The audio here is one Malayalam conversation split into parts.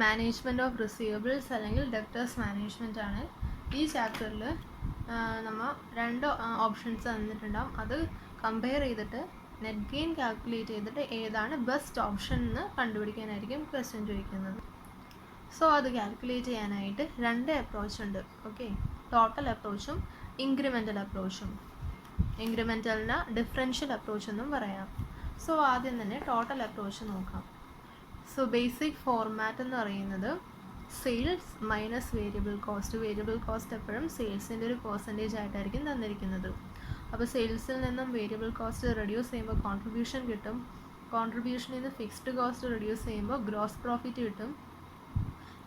മാനേജ്മെൻറ്റ് ഓഫ് റിസീവബിൾസ് അല്ലെങ്കിൽ ഡെപ്റ്റേഴ്സ് മാനേജ്മെൻറ്റ് ആണ്. ഈ ചാപ്റ്ററിൽ നമ്മൾ രണ്ട് ഓപ്ഷൻസ് തന്നിട്ടുണ്ടാകും. അത് കമ്പയർ ചെയ്തിട്ട് നെറ്റ് ഗെയിൻ കാൽക്കുലേറ്റ് ചെയ്തിട്ട് ഏതാണ് ബെസ്റ്റ് ഓപ്ഷൻ എന്ന് കണ്ടുപിടിക്കാനായിരിക്കും ക്വസ്റ്റ്യൻ ചോദിക്കുന്നത്. സോ അത് കാൽക്കുലേറ്റ് ചെയ്യാനായിട്ട് രണ്ട് അപ്രോച്ച് ഉണ്ട്. ഓക്കെ, ടോട്ടൽ അപ്രോച്ചും ഇൻക്രിമെൻ്റൽ അപ്രോച്ചും. ഇൻക്രിമെൻ്റലിന് ഡിഫറൻഷ്യൽ അപ്രോച്ച് എന്നും പറയാം. സോ ആദ്യം തന്നെ ടോട്ടൽ അപ്രോച്ച് നോക്കാം. സോ ബേസിക് ഫോർമാറ്റ് എന്ന് പറയുന്നത് sales minus variable cost. Variable cost എപ്പോഴും സെയിൽസിൻ്റെ ഒരു പെർസെൻറ്റേജ് ആയിട്ടായിരിക്കും തന്നിരിക്കുന്നത്. അപ്പോൾ സെയിൽസിൽ നിന്നും വേരിയബിൾ കോസ്റ്റ് റെഡ്യൂസ് ചെയ്യുമ്പോൾ കോൺട്രിബ്യൂഷൻ കിട്ടും. കോൺട്രിബ്യൂഷനിൽ നിന്ന് ഫിക്സ്ഡ് കോസ്റ്റ് റെഡ്യൂസ് ചെയ്യുമ്പോൾ ഗ്രോസ് പ്രോഫിറ്റ് കിട്ടും.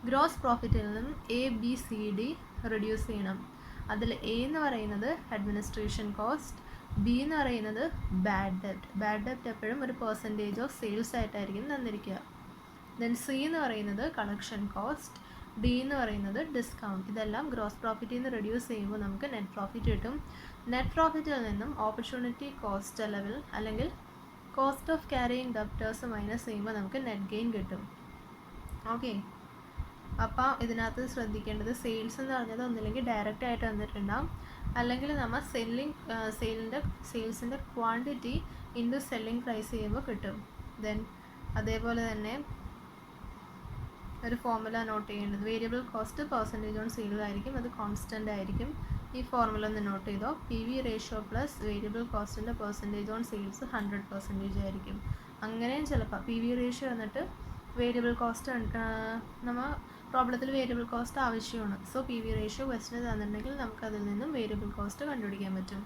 ഗ്രോസ് പ്രോഫിറ്റിൽ നിന്നും ABCD റെഡ്യൂസ് ചെയ്യണം. അതിൽ A എന്ന് പറയുന്നത് അഡ്മിനിസ്ട്രേഷൻ കോസ്റ്റ്, B എന്ന് പറയുന്നത് ബാഡ് ഡെപ്റ്റ്. ബാഡ് ഡെപ്റ്റ് എപ്പോഴും ഒരു പെർസെൻറ്റേജ് ഓഫ് സെയിൽസ് ആയിട്ടായിരിക്കും തന്നിരിക്കുക. ദെൻ C എന്ന് പറയുന്നത് കളക്ഷൻ കോസ്റ്റ്, D എന്ന് പറയുന്നത് ഡിസ്കൗണ്ട്. ഇതെല്ലാം ഗ്രോസ് പ്രോഫിറ്റിൽ നിന്ന് റെഡ്യൂസ് ചെയ്യുമ്പോൾ നമുക്ക് നെറ്റ് പ്രോഫിറ്റ് കിട്ടും. നെറ്റ് പ്രോഫിറ്റിൽ നിന്നും ഓപ്പർച്യൂണിറ്റി കോസ്റ്റ് ലെവൽ അല്ലെങ്കിൽ cost of carrying debtors minus ചെയ്യുമ്പോൾ നമുക്ക് നെറ്റ് ഗെയിൻ കിട്ടും. ഓക്കെ, അപ്പോൾ ഇതിനകത്ത് ശ്രദ്ധിക്കേണ്ടത് സെയിൽസ് എന്ന് പറഞ്ഞത് ഒന്നില്ലെങ്കിൽ ഡയറക്റ്റ് ആയിട്ട് തന്നിട്ടുണ്ടാകും, അല്ലെങ്കിൽ നമ്മൾ സെയിൽസിൻ്റെ ക്വാണ്ടിറ്റി ഇൻറ്റു സെല്ലിംഗ് പ്രൈസ് ചെയ്യുമ്പോൾ കിട്ടും. ദെൻ അതേപോലെ തന്നെ ഒരു ഫോർമുല നോട്ട് ചെയ്യേണ്ടത് variable cost percentage on sales ആയിരിക്കും, അത് കോൺസ്റ്റൻ്റ് ആയിരിക്കും. ഈ ഫോർമുല ഒന്ന് നോട്ട് ചെയ്തോ. PV റേഷ്യോ പ്ലസ് വേരിയബിൾ കോസ്റ്റിൻ്റെ പെർസെൻറ്റേജ് ഓൺ സെയിൽസ് 100% ആയിരിക്കും. അങ്ങനെയും ചിലപ്പോൾ PV റേഷ്യോ എന്നിട്ട് വേരിയബിൾ കോസ്റ്റ് നമ്മൾ പ്രോബ്ലത്തിൽ വേരിയബിൾ കോസ്റ്റ് ആവശ്യമാണ്. സോ PV റേഷ്യോ ക്വസ്റ്റിന് തന്നിട്ടുണ്ടെങ്കിൽ നമുക്കതിൽ നിന്നും വേരിയബിൾ കോസ്റ്റ് കണ്ടുപിടിക്കാൻ പറ്റും.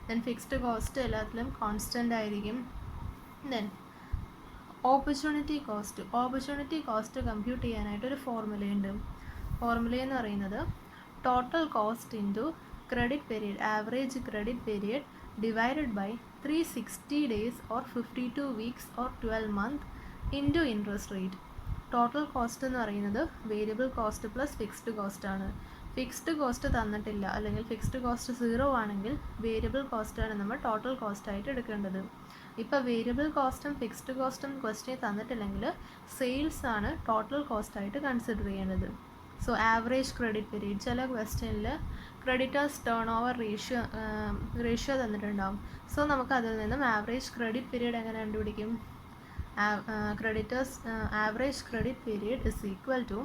ദെൻ ഫിക്സ്ഡ് കോസ്റ്റ് എല്ലാത്തിലും കോൺസ്റ്റൻ്റ് ആയിരിക്കും. ദെൻ ഓപ്പർച്യൂണിറ്റി കോസ്റ്റ് കമ്പ്യൂട്ട് ചെയ്യാനായിട്ടൊരു ഫോർമുലയുണ്ട്. ഫോർമുല എന്ന് പറയുന്നത് total cost into credit period, average credit period divided by 360 days or 52 weeks or 12 months into interest rate. Total cost എന്ന് പറയുന്നത് variable cost plus fixed cost ആണ്. ഫിക്സ്ഡ് കോസ്റ്റ് തന്നിട്ടില്ല അല്ലെങ്കിൽ ഫിക്സ്ഡ് കോസ്റ്റ് 0 ആണെങ്കിൽ വേരിയബിൾ കോസ്റ്റാണ് നമ്മൾ ടോട്ടൽ കോസ്റ്റായിട്ട് എടുക്കേണ്ടത്. ഇപ്പോൾ വേരിയബിൾ കോസ്റ്റും ഫിക്സ്ഡ് കോസ്റ്റും ക്വസ്റ്റ്യൻ തന്നിട്ടില്ലെങ്കിൽ സെയിൽസ് ആണ് ടോട്ടൽ കോസ്റ്റായിട്ട് കൺസിഡർ ചെയ്യേണ്ടത്. സോ ആവറേജ് ക്രെഡിറ്റ് പീരീഡ്, ചില ക്വസ്റ്റ്യനിൽ ക്രെഡിറ്റേഴ്സ് ടേൺ ഓവർ റേഷ്യോ തന്നിട്ടുണ്ടാകും. സോ നമുക്ക് അതിൽ നിന്നും ആവറേജ് ക്രെഡിറ്റ് പീരീഡ് എങ്ങനെ കണ്ടുപിടിക്കും? Creditors average credit period is equal to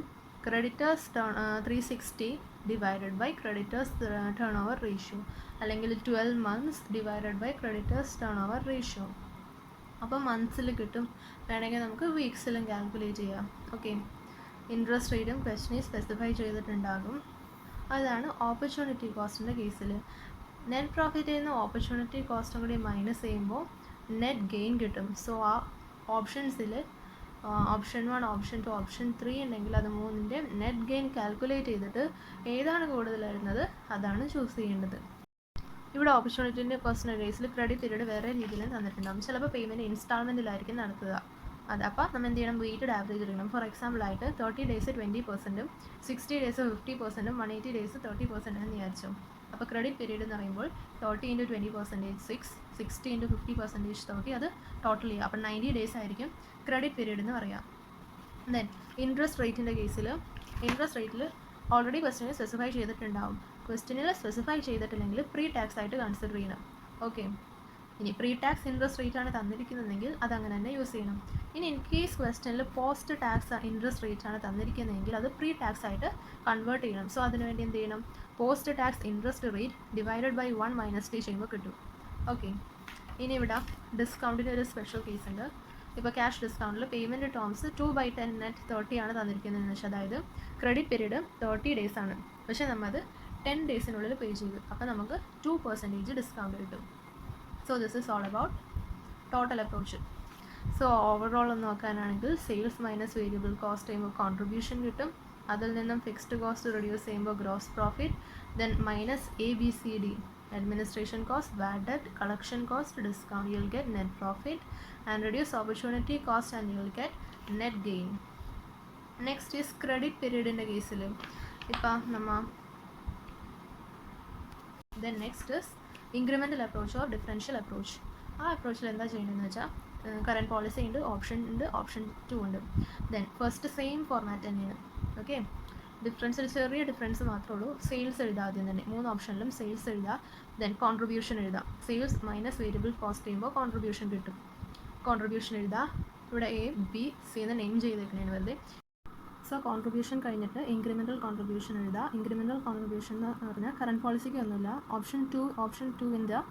creditors 360 divided by creditors turnover ratio, അല്ലെങ്കിൽ 12 months divided by creditors turnover ratio. അപ്പോൾ മന്ത്സിൽ കിട്ടും, വേണമെങ്കിൽ നമുക്ക് വീക്സിലും കാൽക്കുലേറ്റ് ചെയ്യാം. ഓക്കെ, ഇൻട്രസ്റ്റ് റേറ്റും ക്വസ്റ്റ്യനിൽ സ്പെസിഫൈ ചെയ്തിട്ടുണ്ടാകും. അതാണ് ഓപ്പർച്യൂണിറ്റി കോസ്റ്റിൻ്റെ കേസിൽ. നെറ്റ് പ്രോഫിറ്റിൽ നിന്ന് ഓപ്പർച്യൂണിറ്റി കോസ്റ്റും കൂടി മൈനസ് ചെയ്യുമ്പോൾ നെറ്റ് ഗെയിൻ കിട്ടും. സോ ആ ഓപ്ഷൻസിൽ ഓപ്ഷൻ 1, ഓപ്ഷൻ 2, ഓപ്ഷൻ 3 ഉണ്ടെങ്കിൽ അത് മൂന്നിൻ്റെ നെറ്റ് ഗെയിൻ കാൽക്കുലേറ്റ് ചെയ്തിട്ട് ഏതാണ് കൂടുതൽ വരുന്നത് അതാണ് ചൂസ് ചെയ്യേണ്ടത്. ഇവിടെ ഓപ്പർച്യൂണിറ്റിൻ്റെ കോസ്റ്റിൻ്റെ കേസിൽ ക്രെഡിറ്റ് പീരീഡ് വേറെ രീതിയിൽ തന്നിട്ടുണ്ടാകും. ചിലപ്പോൾ പേയ്മെൻറ്റ് ഇൻസ്റ്റാൾമെൻറ്റിലായിരിക്കും നടത്തുക. അപ്പോൾ നമ്മൾ എന്ത് ചെയ്യണം? വെയ്റ്റഡ് ആവറേജ് എടുക്കണം. ഫോർ എക്സാമ്പിൾ ആയിട്ട് 30 days 20%, 60 days 50%, 180 days 30% എന്ന് വിചാരിച്ചു. അപ്പോൾ ക്രെഡിറ്റ് പീരീഡ് എന്ന് പറയുമ്പോൾ 30 × 20% 6, 60 × 50% 30, അത് ടോട്ടൽ ചെയ്യുക. അപ്പോൾ 90 days ആയിരിക്കും ക്രെഡിറ്റ് പീരീഡ് എന്ന് പറയാം. ദെൻ ഇൻട്രസ്റ്റ് റേറ്റിൻ്റെ കേസിൽ ഇൻട്രസ്റ്റ് റേറ്റിൽ ഓൾറെഡി ക്വസ്റ്റ്യനിൽ സ്പെസിഫൈ ചെയ്തിട്ടുണ്ടാവും. ക്വസ്റ്റ്യനിൽ സ്പെസിഫൈ ചെയ്തിട്ടില്ലെങ്കിൽ പ്രീ ടാക്സ് ആയിട്ട് കൺസിഡർ ചെയ്യണം. ഓക്കെ, ഇനി പ്രീ ടാക്സ് ഇൻട്രസ്റ്റ് റേറ്റ് ആണ് തന്നിരിക്കുന്നതെങ്കിൽ അതങ്ങനെ തന്നെ യൂസ് ചെയ്യണം. ഇനി ഇൻ കേസ് ക്വസ്റ്റ്യനിൽ പോസ്റ്റ് ടാക്സ് ഇൻട്രസ്റ്റ് റേറ്റ് ആണ് തന്നിരിക്കുന്നതെങ്കിൽ അത് പ്രീ ടാക്സ് ആയിട്ട് കൺവേർട്ട് ചെയ്യണം. സോ അതിനുവേണ്ടി എന്ത് ചെയ്യണം? Post tax interest rate divided by 1 - t ചെയ്യുമ്പോൾ കിട്ടും. ഓക്കെ, ഇനി ഇവിടെ ഡിസ്കൗണ്ടിൻ്റെ ഒരു സ്പെഷ്യൽ കേസ് ഉണ്ട്. ഇപ്പോൾ ക്യാഷ് ഡിസ്കൗണ്ടിൽ പേയ്മെൻറ്റ് ടേംസ് 2/10 നെറ്റ് 30 ആണ് തന്നിരിക്കുന്നതെന്ന് വെച്ചാൽ, അതായത് ക്രെഡിറ്റ് പീരീഡ് 30 days ആണ്, പക്ഷേ നമ്മളത് 10 daysനുള്ളിൽ പേ ചെയ്തു. അപ്പോൾ നമുക്ക് 2% ഡിസ്കൗണ്ട് കിട്ടും. So this is all about total approach. So overall ഒന്ന് നോക്കാനാണെങ്കിൽ സെയിൽസ് മൈനസ് വേരിയബിൾ കോസ്റ്റ് ചെയ്യുമ്പോൾ കോൺട്രിബ്യൂഷൻ കിട്ടും. അതിൽ നിന്നും ഫിക്സ്ഡ് കോസ്റ്റ് റെഡ്യൂസ് ചെയ്യുമ്പോൾ gross profit, then minus ABCD administration cost, bad debt, collection cost, discount, you'll get net profit, and reduce opportunity cost and you'll get net gain. Next is credit period in the case. Then next is incremental approach or differential approach. ആ അപ്രോച്ചിൽ എന്താ ചെയ്യേണ്ടതെന്ന് വെച്ചാൽ കറൻറ്റ് പോളിസി ഉണ്ട്, ഓപ്ഷൻ 2 ഉണ്ട്. ദെൻ ഫസ്റ്റ് സെയിം ഫോർമാറ്റ് തന്നെയാണ്. ഓക്കെ, ഡിഫറൻസിൽ ചെറിയ ഡിഫറൻസ് മാത്രമേ ഉള്ളൂ. സെയിൽസ് എഴുതുക ആദ്യം തന്നെ, 3 ഓപ്ഷനിലും സെയിൽസ് എഴുതുക. ദെൻ കോൺട്രിബ്യൂഷൻ എഴുതാം. സെയിൽസ് മൈനസ് വേരിയബിൾ കോസ്റ്റ് ചെയ്യുമ്പോൾ കോൺട്രിബ്യൂഷൻ കിട്ടും. കോൺട്രിബ്യൂഷൻ എഴുതുക. ഇവിടെ എ ബി സി എന്ന് നെയിം ചെയ്തേക്കണേന് വെറുതെ. സോ കോൺട്രിബ്യൂഷൻ കഴിഞ്ഞിട്ട് ഇൻക്രിമെൻ്റൽ കോൺട്രിബ്യൂഷൻ എഴുതുക. ഇൻക്രിമെൻ്റൽ കോൺട്രിബ്യൂഷൻ എന്ന് പറഞ്ഞാൽ കറൻറ്റ് പോളിസിക്ക് ഒന്നുമില്ല. ഓപ്ഷൻ 2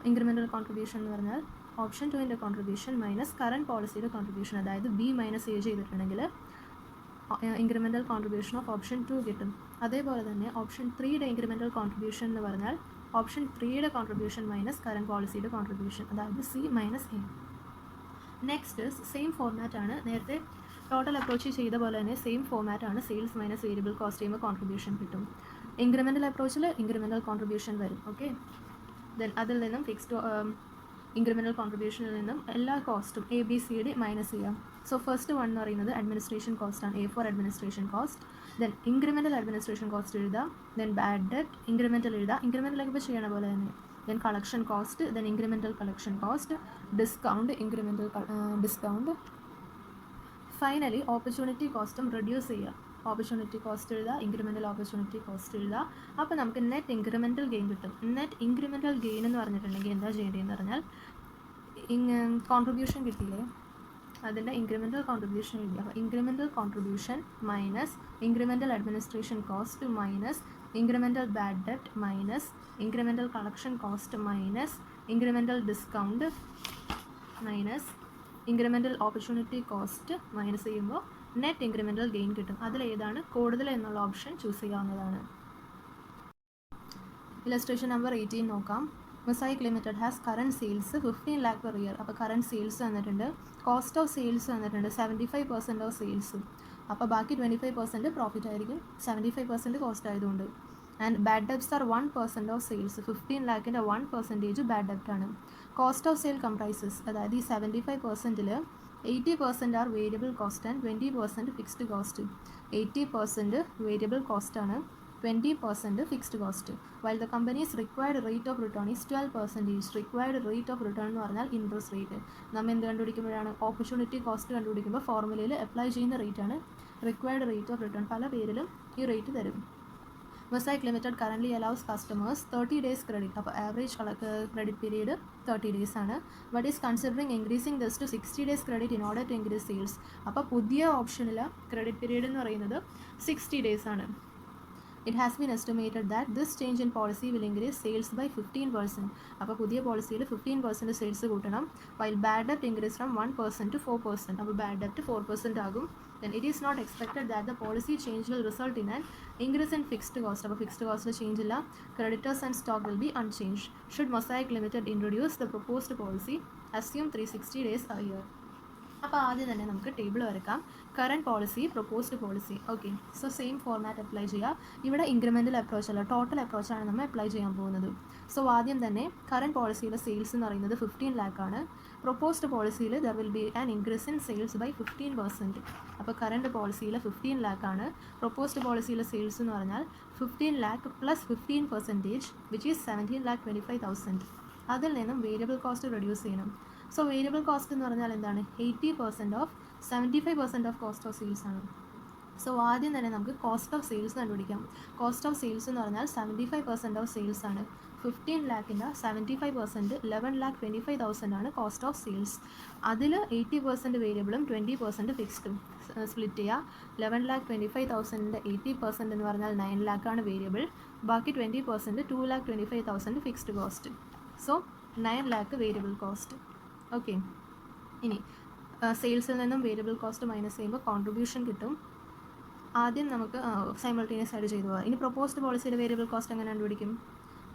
ഇൻക്രിമെൻ്റൽ കോൺട്രിബ്യൂഷൻ എന്ന് പറഞ്ഞാൽ ഓപ്ഷൻ 2 കോൺട്രിബ്യൂഷൻ മൈനസ് കറൻറ്റ് പോളിസിയുടെ കോൺട്രിബ്യൂഷൻ, അതായത് ബി മൈനസ് എ ചെയ്തിട്ടുണ്ടെങ്കിൽ ഇൻക്രിമെൻ്റൽ കോൺട്രിബ്യൂഷൻ ഓഫ് ഓപ്ഷൻ 2 കിട്ടും. അതേപോലെ തന്നെ ഓപ്ഷൻ 3 ഇൻക്രിമെൻ്റൽ കോൺട്രിബ്യൂഷൻ എന്ന് പറഞ്ഞാൽ ഓപ്ഷൻ 3 കോൺട്രിബ്യൂഷൻ മൈനസ് കറൻറ്റ് പോളിസിയുടെ കോൺട്രിബ്യൂഷൻ, അതായത് C minus A. Next same format ആണ്, നേരത്തെ ടോട്ടൽ അപ്രോച്ച് ചെയ്ത പോലെ തന്നെ സെയിം ഫോർമാറ്റ് ആണ്. സെയിൽസ് മൈനസ് വേരിയബിൾ കോസ്റ്റ് ചെയ്യുമ്പോൾ കോൺട്രിബ്യൂഷൻ കിട്ടും. ഇൻക്രിമെൻ്റൽ അപ്രോച്ചിൽ ഇൻക്രിമെൻ്റൽ കോൺട്രിബ്യൂഷൻ വരും. ഓക്കെ, ദെൻ അതിൽ നിന്നും ഫിക്സ്ഡ് ഇൻക്രിമെൻ്റൽ കോൺട്രിബ്യൂഷനിൽ നിന്നും എല്ലാ കോസ്റ്റും A B C D minus ചെയ്യാം. സോ ഫസ്റ്റ് വൺ എന്ന് പറയുന്നത് അഡ്മിനിസ്ട്രേഷൻ കോസ്റ്റ് ആണ്, A for administration cost. Then incremental administration cost എഴുതാം. ദെൻ ബാഡ് ഡെറ്റ് ഇൻക്രിമെൻ്റൽ എഴുതാം, ഇൻക്രിമെൻ്റലൊക്കെ ഇപ്പോൾ ചെയ്യണ പോലെ തന്നെ. Then collection cost, then incremental collection cost, discount incremental discount. Finally opportunity കോസ്റ്റും റെഡ്യൂസ് ചെയ്യുക. ഓപ്പർച്യൂണിറ്റി കോസ്റ്റ് എഴുതുക, ഇൻക്രിമെൻ്റൽ ഓപ്പർച്യൂണിറ്റി കോസ്റ്റ് എഴുതുക. അപ്പോൾ നമുക്ക് നെറ്റ് ഇൻക്രിമെൻ്റൽ ഗെയിൻ കിട്ടും. നെറ്റ് ഇൻക്രിമെൻ്റൽ ഗെയിൻ എന്ന് പറഞ്ഞിട്ടുണ്ടെങ്കിൽ എന്താ ചെയ്യേണ്ടതെന്ന് പറഞ്ഞാൽ കോൺട്രിബ്യൂഷൻ കിട്ടിയില്ലേ, അതിൻ്റെ ഇൻക്രിമെൻ്റൽ കോൺട്രിബ്യൂഷൻ എഴുതി. അപ്പോൾ incremental contribution minus incremental administration cost minus incremental bad debt minus incremental collection cost minus incremental discount minus incremental opportunity cost minus ചെയ്യുമ്പോൾ നെറ്റ് ഇൻക്രിമെൻ്റൽ ഗെയിൻ കിട്ടും. അതിലേതാണ് കൂടുതൽ എന്നുള്ള ഓപ്ഷൻ ചൂസ് ചെയ്യാവുന്നതാണ്. ഇലസ്ട്രേഷൻ നമ്പർ 18 നോക്കാം. Mosaic limited has current sales 15 lakh per year. അപ്പോൾ കറൻറ്റ് സെയിൽസ് വന്നിട്ടുണ്ട്, കോസ്റ്റ് ഓഫ് സെയിൽസ് വന്നിട്ടുണ്ട് 75% ഓഫ് സെയിൽസ്. അപ്പോൾ ബാക്കി 25% പ്രോഫിറ്റ് ആയിരിക്കും, 75% കോസ്റ്റ് ആയതുകൊണ്ട്. And bad debts are 1% of sales. 15 lakhൻ്റെ 1% ബാഡ് ഡെബ്റ്റ് ആണ്. കോസ്റ്റ് ഓഫ് സെയിൽ കംപ്രൈസസ്, അതായത് ഈ 75%ൽ 80% are variable cost and 20% fixed cost. 80% variable cost ആണ്, 20% fixed cost. While the company's required rate of return is 12%. Required rate of return എന്ന് പറഞ്ഞാൽ ഇൻട്രസ്റ്റ് റേറ്റ്. നമ്മൾ എന്ത് കണ്ടുപിടിക്കുമ്പോഴാണ് ഓപ്പർച്യൂണിറ്റി കോസ്റ്റ് കണ്ടുപിടിക്കുമ്പോൾ ഫോർമുലയിൽ അപ്ലൈ ചെയ്യുന്ന റേറ്റാണ് റിക്വയർഡ് റേറ്റ് ഓഫ് റിട്ടേൺ. പല പേരിലും ഈ റേറ്റ് തരും. Mosaic Limited currently allows customers 30 days credit. അപ്പോൾ ആവറേജ് ക്രെഡിറ്റ് പീരീഡ് 30 days ആണ്. But is considering increasing this to 60 days credit in order to increase sales. അപ്പോൾ പുതിയ ഓപ്ഷനിൽ ക്രെഡിറ്റ് പീരീഡ് എന്ന് പറയുന്നത് 60 days ആണ്. It has been estimated that this change in policy will increase sales by 15%. അപ്പോൾ പുതിയ പോളിസിയിൽ 15% സെയിൽസ് കൂട്ടണം. while bad debt increase from 1% to 4%. അപ്പോൾ ബാഡ് ഡെപ്റ്റ് 4% ആകും. then it is not expected that the policy change will result in an increase in fixed cost. അപ്പോൾ ഫിക്സ്ഡ് കോസ്റ്റിൽ ചേഞ്ച് ഇല്ല. creditors and stock will be unchanged. should Mosaic Limited introduce the proposed policy, assume 360 days a year. അപ്പോൾ ആദ്യം തന്നെ നമുക്ക് ടേബിൾ വരക്കാം. Current policy, proposed policy. Okay, so same format apply ചെയ്യുക. ഇവിടെ ഇൻക്രിമെൻ്റൽ അപ്രോച്ച് അല്ല, ടോട്ടൽ അപ്രോച്ചാണ് നമ്മൾ അപ്ലൈ ചെയ്യാൻ പോകുന്നത്. സോ ആദ്യം തന്നെ കറൻറ്റ് പോളിസിയിലെ സെയിൽസ് എന്ന് പറയുന്നത് 15 lakh ആണ്. പ്രൊപ്പോസ്ഡ് പോളിസിയിൽ there will be an increase in sales by 15%. അപ്പോൾ കറൻറ്റ് പോളിസിയിൽ 15 lakh ആണ്. പ്രൊപ്പോസ്ഡ് പോളിസിയിലെ സെയിൽസ് എന്ന് പറഞ്ഞാൽ 15 lakh പ്ലസ് 15%, വിച്ച് ഈസ് 17,25,000. അതിൽ നിന്നും വേരിയബിൾ കോസ്റ്റ് റെഡ്യൂസ് ചെയ്യണം. സോ വേരിയബിൾ കോസ്റ്റ് എന്ന് പറഞ്ഞാൽ എന്താണ്? 80% of 75% of cost of sales ആണ്. സോ ആദ്യം തന്നെ നമുക്ക് കോസ്റ്റ് ഓഫ് സെയിൽസ് കണ്ടുപിടിക്കാം. കോസ്റ്റ് ഓഫ് സെയിൽസ് എന്ന് പറഞ്ഞാൽ 75% ഓഫ് സെയിൽസ് ആണ്. 15 lakhൻ്റെ 75% 11,25,000 ആണ് കോസ്റ്റ് ഓഫ് സെയിൽസ്. അതിൽ 80% വേരിയബിളും 20% ഫിക്സ്ഡും സ്പ്ലിറ്റ് ചെയ്യുക. 11,25,000ൻ്റെ 80% എന്ന് പറഞ്ഞാൽ 9 lakh ആണ് വേരിയബിൾ. ബാക്കി 20% 2,25,000 fixed cost. So 9 lakh variable cost. Okay, ഇനി സെയിൽസിൽ നിന്നും വേരിയബിൾ കോസ്റ്റ് മൈനസ് ചെയ്യുമ്പോൾ കോൺട്രിബ്യൂഷൻ കിട്ടും. ആദ്യം നമുക്ക് സൈമൾട്ടേനിയസ് ആയിട്ട് ചെയ്തു പോകാം. ഇനി പ്രൊപ്പോസ്ഡ് പോളിസിയുടെ വേരിയബിൾ കോസ്റ്റ് എങ്ങനെ കണ്ടുപിടിക്കും?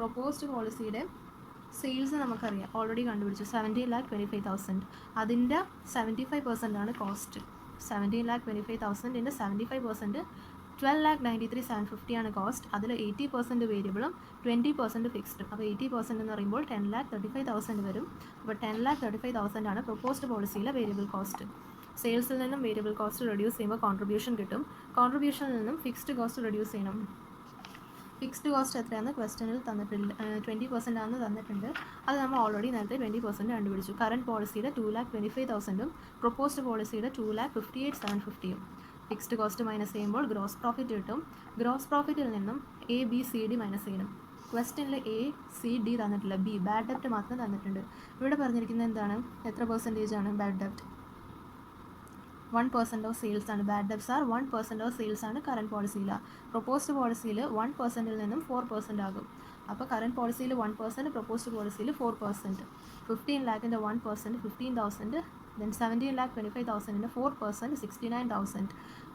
പ്രൊപ്പോസ്ഡ് പോളിസിയുടെ സെയിൽസ് നമുക്കറിയാം, ഓൾറെഡി കണ്ടുപിടിച്ചു, 17,25,000. അതിൻ്റെ 75% ആണ് കോസ്റ്റ്. 17,25,000 75% 12,93,750 ആണ് കോസ്റ്റ്. അതിൽ 80% വേരിയബിളും 20% ഫിക്സ്ഡും. അപ്പോൾ 80% എന്ന് പറയുമ്പോൾ 10,35,000 വരും. അപ്പോൾ 10,35,000 ആണ് പ്രൊപ്പോസ്ഡ് പോളിസിയിലെ വേരിയബിൾ കോസ്റ്റ്. സെയിൽസിൽ നിന്നും വേരിയബിൾ കോസ്റ്റ് റെഡ്യൂസ് ചെയ്യുമ്പോൾ കോൺട്രിബ്യൂഷൻ കിട്ടും. കോൺട്രിബ്യൂഷനിൽ നിന്നും ഫിക്സ്ഡ് കോസ്റ്റ് റെഡ്യൂസ് ചെയ്യണം. ഫിക്സ്ഡ് കോസ്റ്റ് എത്രയാണെന്ന് ക്വസ്റ്റനിൽ തന്നിട്ടില്ല, 20% ആണെന്ന് തന്നിട്ടുണ്ട്. അത് നമ്മൾ ഓൾറെഡി നേരത്തെ 20% കണ്ടുപിടിച്ചു. കറണ്ട് പോളിസിയുടെ 2,25,000ഉം പ്രൊപ്പോസ്ഡ് പോളിസിയുടെ 2,58,750ഉം. ഫിക്സ്ഡ് കോസ്റ്റ് മൈനസ് ചെയ്യുമ്പോൾ ഗ്രോസ് പ്രോഫിറ്റ് കിട്ടും. ഗ്രോസ് പ്രോഫിറ്റിൽ നിന്നും ABCD മൈനസ് ചെയ്യണം. ക്വസ്റ്റനിൽ ACD തന്നിട്ടില്ല, B ബാഡ് ഡെപ്റ്റ് മാത്രം തന്നിട്ടുണ്ട്. ഇവിടെ പറഞ്ഞിരിക്കുന്നത് എന്താണ്, എത്ര പെർസെൻറ്റേജ് ആണ് ബാഡ് ഡെപ്റ്റ്? 1% ഓഫ് സെയിൽസ് ആണ്. Bad debts are 1% of sales ആണ് കറണ്ട് പോളിസിയിൽ. പ്രൊപ്പോസ്ഡ് പോളിസിയിൽ 1%ൽ നിന്നും 4% ആകും. അപ്പോൾ കറണ്ട് പോളിസിയിൽ 1%, പ്രൊപ്പോസ്ഡ് പോളിസിയിൽ 4%. 15 ലാഖിൻ്റെ 1% 15,000, ദെൻ 17 ലാഖ് 25,000ൻ്റെ 4% 69,000.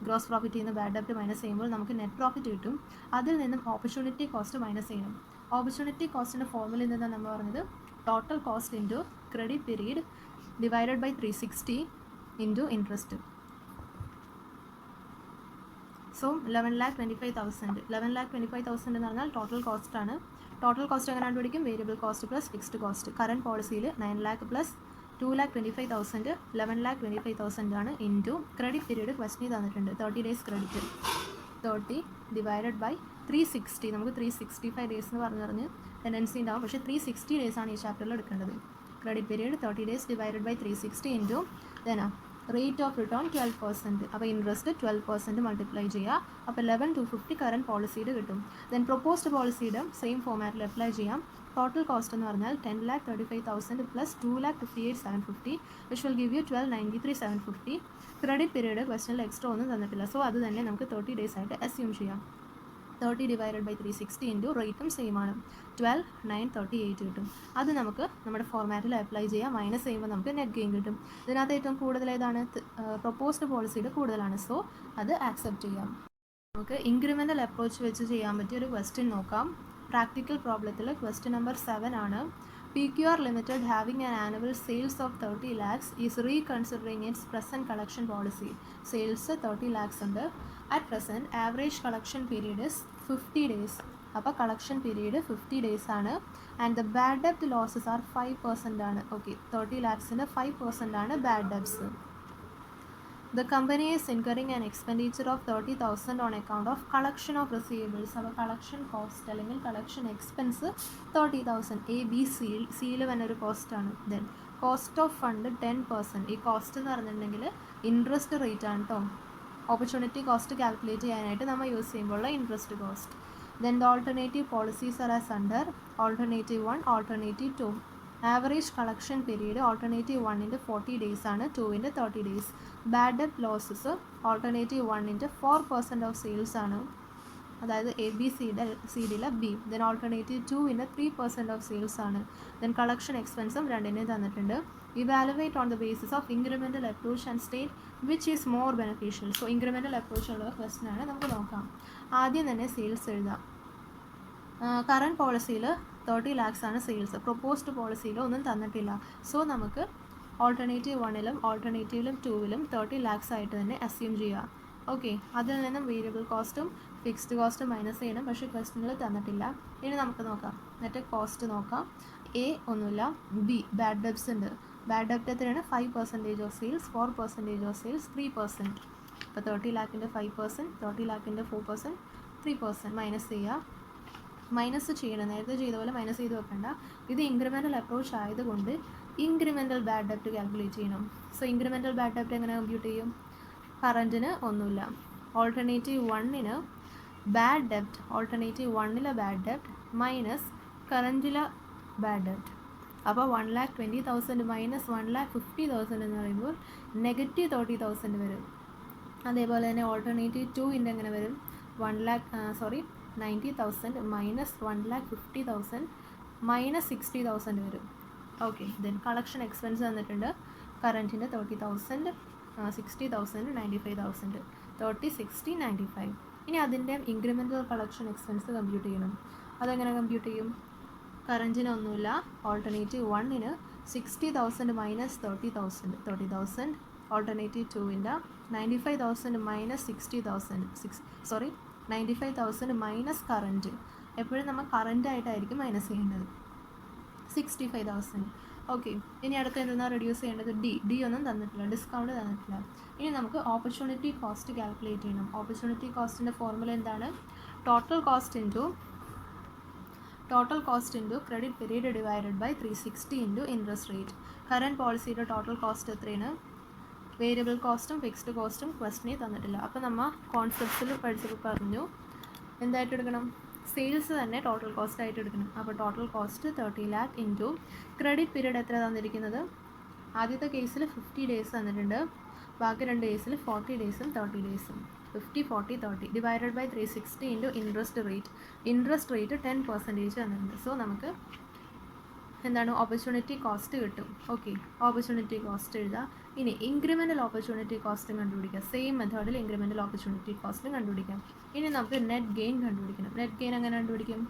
ഗ്രോസ് പ്രോഫിറ്റിൽ നിന്ന് ബാഡ് ഡെപ്റ്റ് മൈനസ് ചെയ്യുമ്പോൾ നമുക്ക് നെറ്റ് പ്രോഫിറ്റ് കിട്ടും. അതിൽ നിന്നും ഓപ്പർച്യൂണിറ്റി കോസ്റ്റ് മൈനസ് ചെയ്യണം. ഓപ്പർച്യൂണിറ്റി കോസ്റ്റിൻ്റെ ഫോർമുല എന്താണ് നമ്മൾ പറഞ്ഞത്, total cost into credit period divided by 360 into interest. So 11,25,000. 11,25,000 എന്ന് പറഞ്ഞാൽ ടോട്ടൽ കോസ്റ്റ് ആണ്. ടോട്ടൽ കോസ്റ്റ് എങ്ങനെ കണ്ടുപിടിക്കും? Variable cost plus fixed cost. Current പോളിസിയിൽ 9 ലാഖ് പ്ലസ് 2,25,000 11,25,000 ആണ് ഇൻറ്റു ക്രെഡിറ്റ് പീരീഡ് ക്വസ്റ്റനിൽ തന്നിട്ടുണ്ട് 30 ഡേയ്സ് ക്രെഡിറ്റ്. 30 divided by 360. നമുക്ക് 365 ഡേയ്സ് എന്ന് പറഞ്ഞ് ടെൻഡൻസി ഉണ്ടാവും, പക്ഷേ 360 ഡേയ്സ് ആണ് ഈ ചാപ്റ്ററിൽ എടുക്കേണ്ടത്. Credit period 30 days divided by 360 into then a rate of return 12%. അപ്പോൾ ഇൻട്രസ്റ്റ് 12% മൾട്ടിപ്ലൈ ചെയ്യുക. അപ്പോൾ 11,250 കറണ്ട് പോളിസിയുടെ കിട്ടും. ദെൻ പ്രൊപ്പോസ്ഡ് പോളിസിയുടെ സെയിം ഫോമാറ്റിൽ അപ്ലൈ ചെയ്യാം. ടോട്ടൽ കോസ്റ്റ് എന്ന് പറഞ്ഞാൽ 10,35,000 plus 2,58,750 which will give you 12,93,750. Credit period ക്വസ്റ്റനിൽ എക്സ്ട്രാ ഒന്നും തന്നിട്ടില്ല, സോ അത് തന്നെ നമുക്ക് 30 ഡേയ്സ് ആയിട്ട് അസ്യൂം ചെയ്യാം. 30 ഡിവൈഡഡ് ബൈ 360 ഇൻറ്റു റേറ്റും സെയിം ആണ്, 12,938 കിട്ടും. അത് നമുക്ക് നമ്മുടെ ഫോർമാറ്റിൽ അപ്ലൈ ചെയ്യാം. മൈനസ് ചെയ്യുമ്പോൾ നമുക്ക് നെറ്റ് ഗെയിൻ കിട്ടും. ഇതിനകത്ത് ഏറ്റവും കൂടുതൽ ഏതാണ്? പ്രൊപ്പോസ്ഡ് പോളിസിയുടെ കൂടുതലാണ്, സോ അത് ആക്സെപ്റ്റ് ചെയ്യാം. നമുക്ക് ഇൻക്രിമെൻ്റൽ അപ്രോച്ച് വെച്ച് ചെയ്യാൻ പറ്റിയ ഒരു ക്വസ്റ്റ്യൻ നോക്കാം. പ്രാക്ടിക്കൽ പ്രോബ്ലത്തിൽ ക്വസ്റ്റ്യൻ നമ്പർ 7 ആണ്. PQR Limited having an annual sales of 30 lakhs is reconsidering its present collection policy. Sales 30 lakhs ഉണ്ട്. At present average collection period is 50 days. അപ്പോൾ കളക്ഷൻ പീരീഡ് 50 ഡേയ്സ് ആണ്. ആൻഡ് ദ ബാഡ് ഡെപ്റ്റ് ലോസസ് ആർ 5% ആണ്. ഓക്കെ, 30 ലാക്സിൻ്റെ 5% ആണ് bad debts. The company is incurring an expenditure of 30,000 on account of collection of receivables. അപ്പോൾ കളക്ഷൻ കോസ്റ്റ് അല്ലെങ്കിൽ കളക്ഷൻ എക്സ്പെൻസ് 30,000. സിയിൽ തന്നെ ഒരു കോസ്റ്റാണ്. Then cost of fund 10%. ഈ കോസ്റ്റ് എന്ന് പറഞ്ഞിട്ടുണ്ടെങ്കിൽ ഇൻട്രസ്റ്റ് റേറ്റ് ആണ് കേട്ടോ. ഓപ്പർച്യൂണിറ്റി കോസ്റ്റ് കാൽക്കുലേറ്റ് ചെയ്യാനായിട്ട് നമ്മൾ യൂസ് ചെയ്യുമ്പോഴുള്ള interest cost. Then the alternative policies are as under alternative 1, alternative 2. Average collection period alternative 1 into 40 days ആണ്, 2 into 30 days. Bad debt losses alternative 1 into 4% of sales ആണ്, അതായത് ABCDയിലെ B. Then alternative 2 into 3% of sales ആണ്. Then collection expenses രണ്ടിനെ തന്നിട്ടുണ്ട്. Evaluate on the basis of incremental approach and state which is more beneficial. So incremental approach ഉള്ള ക്വസ്റ്റ്യൻ ആണ്, നമുക്ക് നോക്കാം. ആദ്യം തന്നെ സെയിൽസ് എഴുതാം. കറണ്ട് പോളിസിയിൽ 30 lakhs ആണ് സെയിൽസ്. പ്രൊപ്പോസ്ഡ് പോളിസിയിൽ ഒന്നും തന്നിട്ടില്ല, സോ നമുക്ക് ഓൾട്ടർനേറ്റീവ് 1ലും ഓൾട്ടർനേറ്റീവിലും 2ലും 30 lakhs ആയിട്ട് തന്നെ അസ്യൂം ചെയ്യാം. ഓക്കെ, അതിൽ നിന്നും വേരിയബിൾ കോസ്റ്റും ഫിക്സ്ഡ് കോസ്റ്റും മൈനസ് ചെയ്യണം, പക്ഷേ ക്വസ്റ്റനിൽ തന്നിട്ടില്ല. ഇനി നമുക്ക് നോക്കാം, എന്നിട്ട് കോസ്റ്റ് നോക്കാം. A ഒന്നുമില്ല, B ബാഡ് ഡെപ്റ്റ്സ് ഉണ്ട്. ബാഡ് ഡെപ്റ്റ് എത്രയാണ്? 5% ഓഫ് സെയിൽസ്, 4% ഓഫ് സെയിൽസ്, 3%. അപ്പോൾ 30 lakhൻ്റെ 5%, 30 lakhൻ്റെ 4%, 3% മൈനസ് ചെയ്യുക. മൈനസ് ചെയ്യണം, നേരത്തെ ചെയ്ത പോലെ മൈനസ് ചെയ്ത് വെക്കണ്ട. ഇത് ഇൻക്രിമെൻ്റൽ അപ്രോച്ച് ആയതുകൊണ്ട് ഇൻക്രിമെൻ്റൽ ബാഡ് ഡെപ്റ്റ് കാൽക്കുലേറ്റ് ചെയ്യണം. സോ ഇൻക്രിമെൻ്റൽ ബാഡ് ഡെപ്റ്റ് എങ്ങനെ കമ്പ്യൂട്ട് ചെയ്യും? കറൻറ്റിന് ഒന്നുമില്ല. ഓൾട്ടർനേറ്റീവ് 1ന് ബാഡ് ഡെപ്റ്റ്, ഓൾട്ടർനേറ്റീവ് 1ലെ ബാഡ് ഡെപ്റ്റ് മൈനസ് കറൻറ്റിലെ ബാഡ് ഡെപ്റ്റ്. അപ്പോൾ 1,20,000 മൈനസ് 1,50,000 എന്ന് പറയുമ്പോൾ നെഗറ്റീവ് 30,000 വരും. അതേപോലെ തന്നെ ഓൾട്ടർനേറ്റീവ് 2ൻ്റെ എങ്ങനെ വരും? 90,000 മൈനസ് 1,50,000 മൈനസ് 60,000 വരും. ഓക്കെ, ദെൻ കളക്ഷൻ എക്സ്പെൻസ് തന്നിട്ടുണ്ട്. കറൻറ്റിൻ്റെ 30,000, 60,000, 95,000, 30, 60, 95. ഇനി അതിൻ്റെ ഇൻക്രിമെൻ്റൽ കളക്ഷൻ എക്സ്പെൻസ് കമ്പ്യൂട്ട് ചെയ്യണം. അതെങ്ങനെ കമ്പ്യൂട്ട് ചെയ്യും? കറൻറ്റിന് ഒന്നുമില്ല. ഓൾട്ടർനേറ്റീവ് 1ന് 60,000 മൈനസ് 30,000, ഓൾട്ടർനേറ്റീവ് 2ൻ്റെ 95,000 മൈനസ് 95,000 മൈനസ് കറൻറ്റ്. എപ്പോഴും നമ്മൾ കറൻറ്റായിട്ടായിരിക്കും മൈനസ് ചെയ്യേണ്ടത്. 65,000. ഓക്കെ, ഇനി അടുത്ത് എന്താണ് റെഡ്യൂസ് ചെയ്യേണ്ടത്? ഡി ഒന്നും തന്നിട്ടില്ല, ഡിസ്കൗണ്ട് തന്നിട്ടില്ല. ഇനി നമുക്ക് ഓപ്പർച്യൂണിറ്റി കോസ്റ്റ് കാൽക്കുലേറ്റ് ചെയ്യണം. ഓപ്പർച്യൂണിറ്റി കോസ്റ്റിൻ്റെ ഫോർമുല എന്താണ്? Total cost into total cost into credit period divided by 360 into interest rate. Current പോളിസിയുടെ ടോട്ടൽ കോസ്റ്റ് എത്രയാണ്? വേരിയബിൾ കോസ്റ്റും ഫിക്സ്ഡ് കോസ്റ്റും ക്വസ്റ്റനിൽ തന്നിട്ടില്ല. അപ്പോൾ നമ്മൾ കോൺസെപ്റ്റ്സിൽ പഠിച്ചപ്പോൾ പറഞ്ഞു എന്തായിട്ട് എടുക്കണം? സെയിൽസ് തന്നെ ടോട്ടൽ കോസ്റ്റ് ആയിട്ട് എടുക്കണം. അപ്പോൾ total cost 30 lakh into credit period എത്ര തന്നിരിക്കുന്നത്? ആദ്യത്തെ കേസിൽ 50 days തന്നിട്ടുണ്ട്, ബാക്കി 2 കേസിൽ 40 daysഉം 30 daysഉം. 50, 40, 30 divided by 360 into interest rate. Interest rate 10% തന്നിട്ടുണ്ട്. സോ നമുക്ക് എന്താണ് ഓപ്പർച്യൂണിറ്റി കോസ്റ്റ് കിട്ടും. ഓക്കെ, ഓപ്പർച്യൂണിറ്റി കോസ്റ്റ് എഴുതാം. ഇനി ഇൻക്രിമെൻ്റൽ ഓപ്പർച്യൂണിറ്റി കോസ്റ്റും കണ്ടുപിടിക്കാം. സെയിം മെത്തേഡിൽ ഇൻക്രിമെൻ്റൽ ഓപ്പർച്യൂണിറ്റി കോസ്റ്റും കണ്ടുപിടിക്കാം. ഇനി നമുക്ക് നെറ്റ് ഗെയിൻ കണ്ടുപിടിക്കണം. നെറ്റ് ഗെയിൻ എങ്ങനെ കണ്ടുപിടിക്കും?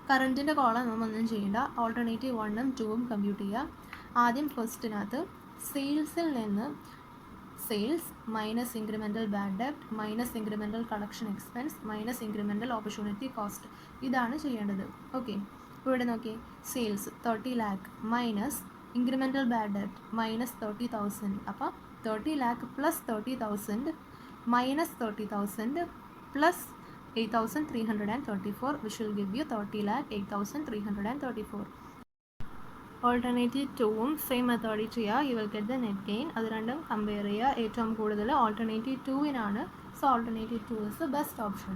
കറൻറ്റിൻ്റെ കോളം നമ്മളൊന്നും ചെയ്യേണ്ട, ഓൾട്ടർനേറ്റീവ് 1ഉം 2ഉം കമ്പ്യൂട്ട് ചെയ്യുക. ആദ്യം ഫസ്റ്റിനകത്ത് സെയിൽസിൽ നിന്ന് സെയിൽസ് മൈനസ് ഇൻക്രിമെൻ്റൽ ബാഡ് ഡെപ്റ്റ് minus incremental collection expense minus incremental opportunity cost, ഇതാണ് ചെയ്യേണ്ടത്. ഓക്കെ, ഇവിടെ നോക്കി, sales 30 lakh minus incremental bad ഡെപ്റ്റ് മൈനസ് 30,000. അപ്പോൾ 30 lakh plus 30,000 minus 30,000 plus 8,334 which will give you 30 lakh 8,334. Alternative 2ഉം സെയിം മെത്തേഡിൽ ചെയ്യുക. You will get the net gain. അത് രണ്ടും കമ്പയർ ചെയ്യുക. ഏറ്റവും കൂടുതൽ ഓൾട്ടർനേറ്റീവ് 2വിനാണ്. So alternative 2 is the best option.